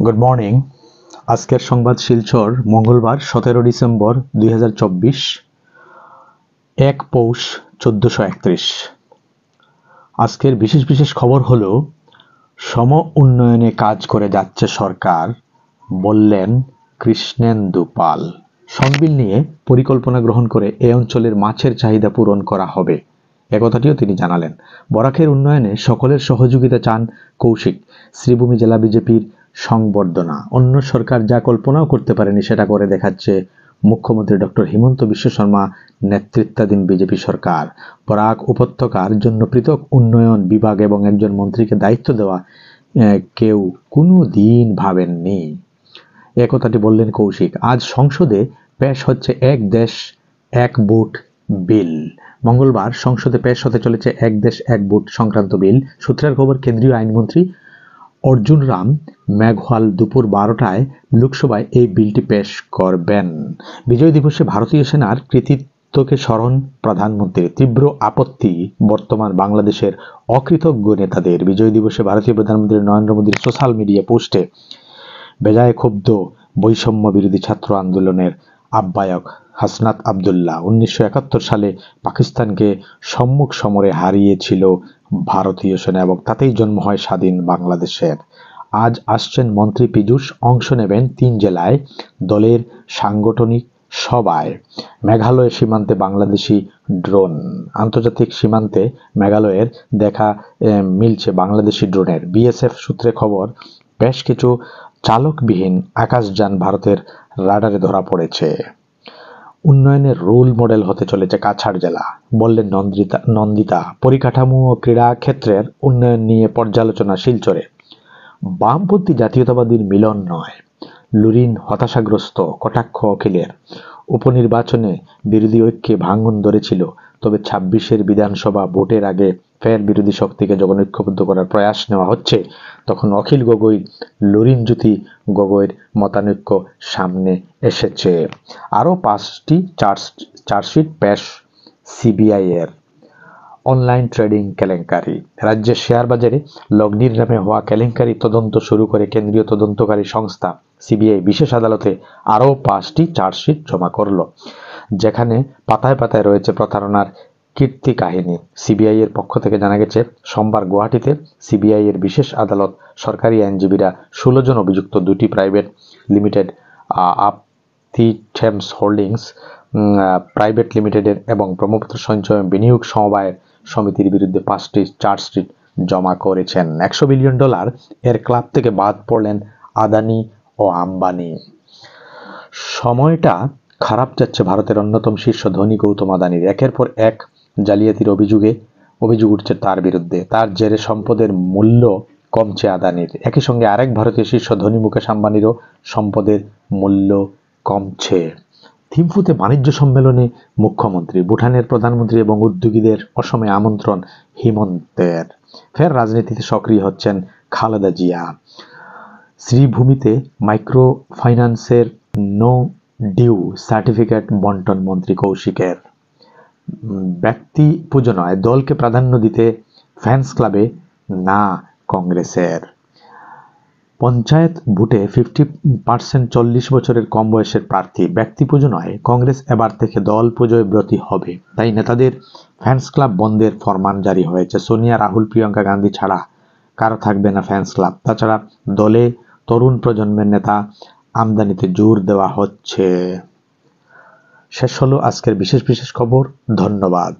Good morning. আজকের সংবাদ শিলচর, মঙ্গলবার 17 ডিসেম্বর 2024, 1 পৌষ 1431। আজকের বিশেষ বিশেষ খবর হলো, সম উন্নয়নে কাজ করে যাচ্ছে সরকার, বললেন কৃষ্ণেন্দু পাল। সংবিল নিয়ে পরিকল্পনা গ্রহণ করে এ অঞ্চলের মাছের চাহিদা পূরণ করা হবে, একথাটিও তিনি জানালেন। বরাকের উন্নয়নে সকলের সহযোগিতা চান কৌশিক। শ্রীভূমি জেলা বিজেপির সংবর্ধনা। অন্য সরকার যা কল্পনাও করতে পারেনি সেটা করে দেখাচ্ছে মুখ্যমন্ত্রী ডক্টর হিমন্ত বিশ্ব শর্মা নেতৃত্বাধীন বিজেপি সরকার। বরাক উপত্যকার জন্য পৃথক উন্নয়ন বিভাগ এবং একজন মন্ত্রীকে দায়িত্ব দেওয়া কেউ কোনো দিন ভাবেননি, একথাটি বললেন কৌশিক। আজ সংসদে পেশ হচ্ছে এক দেশ এক ভোট বিল। মঙ্গলবার সংসদে পেশ হতে চলেছে এক দেশ এক ভোট সংক্রান্ত বিল। সূত্রের খবর, কেন্দ্রীয় আইনমন্ত্রী অর্জুন রাম মেঘওয়াল দুপুর 12টায় লোকসভায় এই বিলটি পেশ করবেন। বিজয় দিবসে ভারতীয় সেনার কৃতিত্বকে স্মরণ প্রধানমন্ত্রীর। তীব্র আপত্তি বর্তমান বাংলাদেশের অকৃতজ্ঞ নেতাদের। বিজয় দিবসে ভারতীয় প্রধানমন্ত্রী নরেন্দ্র মোদীর সোশ্যাল মিডিয়া পোস্টে বেজায় ক্ষুব্ধ বৈষম্য বিরোধী ছাত্র আন্দোলনের আহ্বায়ক হাসনাত আবদুল্লাহ। 1971 সালে পাকিস্তানকে সম্মুখ সমরে হারিয়েছিল ভারতীয় সেনা এবং তাতেই জন্ম হয় স্বাধীন বাংলাদেশের। আজ আসছেন মন্ত্রী পীযূষ, অংশ নেবেন 3 জেলায় দলের সাংগঠনিক সভায়। মেঘালয় সীমান্তে বাংলাদেশি ড্রোন। আন্তর্জাতিক সীমান্তে মেঘালয়ের দেখা মিলছে বাংলাদেশি ড্রোনের। বিএসএফ সূত্রে খবর, বেশ কিছু চালকবিহীন আকাশযান ভারতের রাডারে ধরা পড়েছে। উন্নয়নের রোল মডেল হতে চলেছে কাছাড় জেলা, বললেন নন্দিতা। পরিকাঠামো ও ক্রীড়া ক্ষেত্রের উন্নয়ন নিয়ে পর্যালোচনা শিলচরে। বামপন্থী জাতীয়তাবাদীর মিলন নয়, লুরিন হতাশাগ্রস্ত কটাক্ষ অখিলের। উপনির্বাচনে বিরোধী ঐক্যে ভাঙন ধরেছিল, তবে 26-এর বিধানসভা ভোটের আগে ফের বিরোধী শক্তিকে যখন ঐক্যবদ্ধ করার প্রয়াস নেওয়া হচ্ছে, তখন অখিল গগৈ, লুরিন জ্যোতি গগৈর মতানৈক্য সামনে এসেছে। আরও 5টি চার্জশিট পেশ সিবিআই এর। অনলাইন ট্রেডিং কেলেঙ্কারি। রাজ্যের শেয়ার বাজারে লগ্নির নামে হওয়া কেলেঙ্কারি তদন্ত শুরু করে কেন্দ্রীয় তদন্তকারী সংস্থা সিবিআই বিশেষ আদালতে আরও 5টি চার্জশিট জমা করল, যেখানে পাতায় পাতায় রয়েছে প্রতারণার কীর্তি কাহিনী। সিবিআই এর পক্ষ থেকে জানা গেছে, সোমবার গুয়াহাটিতে সিবিআই এর বিশেষ আদালত সরকারি আইনজীবীরা 16 জন অভিযুক্ত 2টি প্রাইভেট লিমিটেড, আপতি থেমস হোল্ডিংস প্রাইভেট লিমিটেডের এবং ব্রহ্মপুত্র সঞ্চয় বিনিয়োগ সমবায় সমিতির বিরুদ্ধে 5টি চার্জশিট জমা করেছেন। $100 বিলিয়ন এর ক্লাব থেকে বাদ পড়লেন আদানি ও আম্বানি। সময়টা খারাপ যাচ্ছে ভারতের অন্যতম শীর্ষ ধনী গৌতম আদানির। একের পর এক জালিয়াতির অভিযোগ উঠছে তার বিরুদ্ধে। তার জেরে সম্পদের মূল্য কমছে আদানির। একই সঙ্গে আরেক ভারতীয় শীর্ষ ধনী মুকেশ আম্বানিরও সম্পদের মূল্য কমছে। থিম্পুতে বাণিজ্য সম্মেলনে মুখ্যমন্ত্রী। ভুটানের প্রধানমন্ত্রী এবং উদ্যোগীদের অসমে আমন্ত্রণ হিমন্তের। ফের রাজনীতিতে সক্রিয় হচ্ছেন খালেদা জিয়া। শ্রীভূমিতে মাইক্রো ফাইন্যান্সের নো ডিউ সার্টিফিকেট বন্টন মন্ত্রী কৌশিকের। ব্যক্তি পুজো নয়, দলকে প্রাধান্য দিতে ফ্যান্স ক্লাবে না কংগ্রেসের। পঞ্চায়েত ভোটে 50% 40 বছরের কম বয়সের প্রার্থী। ব্যক্তি পুজো নয়, কংগ্রেস এবার থেকে দল পুজোয় ব্রতী হবে, তাই নেতাদের ফ্যান্স ক্লাব বন্ধের ফরমান জারি হয়েছে। সোনিয়া, রাহুল, প্রিয়াঙ্কা গান্ধী ছাড়া কারো থাকবে না ফ্যান্স ক্লাব। তাছাড়া দলে তরুণ প্রজন্মের নেতা আমদানিতে জোর দেওয়া হচ্ছে। শেষ হলো আজকের বিশেষ বিশেষ খবর। ধন্যবাদ।